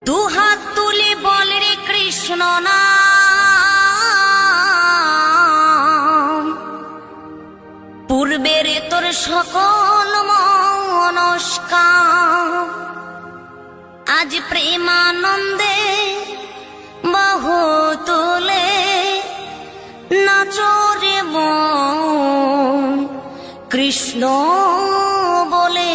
দুহাত তুলে বল রে কৃষ্ণ নাম, পূর্বের তোর সকল মনস্কাম আজ প্রেমানন্দে বাহু তুলে নাচরে মন কৃষ্ণ বলে।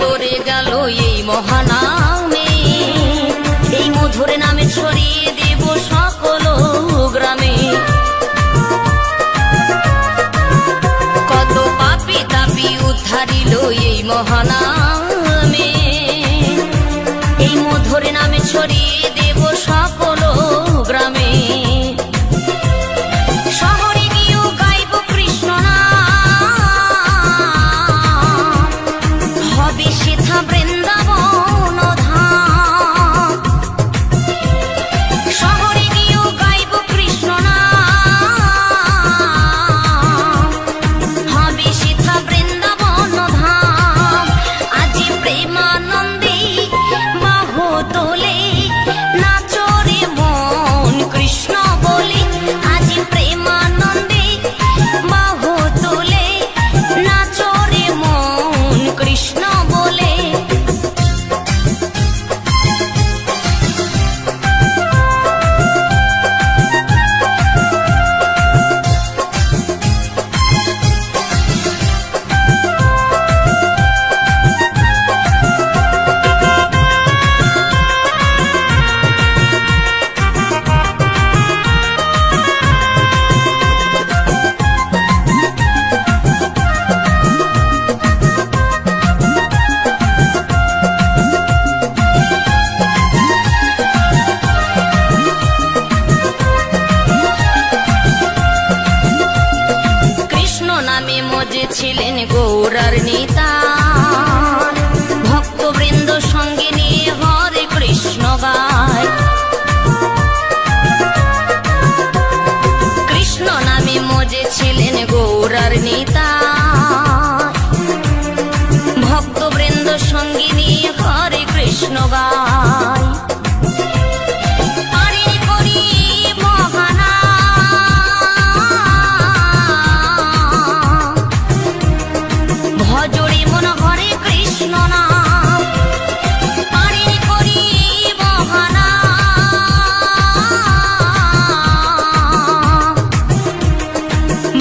তোরে গেল এই মহানামে, এই মধুর নামে ছড়িয়ে দেব সকল গ্রামে। কত পাপী তাপী উদ্ধারিল এই মহানামে, এই মধুর নামে ছড়িয়ে দেব সকল গ্রামে। ছিলেন গৌরার নেতা, ভক্তবৃন্দ সঙ্গে নিয়ে হরে কৃষ্ণ গায়। কৃষ্ণ নামে মজে ছিলেন গৌরার নেতা, ভক্তবৃন্দ সঙ্গে নিয়ে হরে কৃষ্ণ গায়।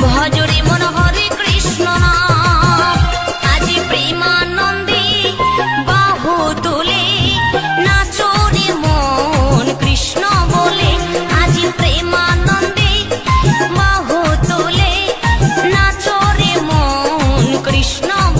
ভজরে মন হরে কৃষ্ণ নাম, আজি প্রেমানন্দে কৃষ্ণ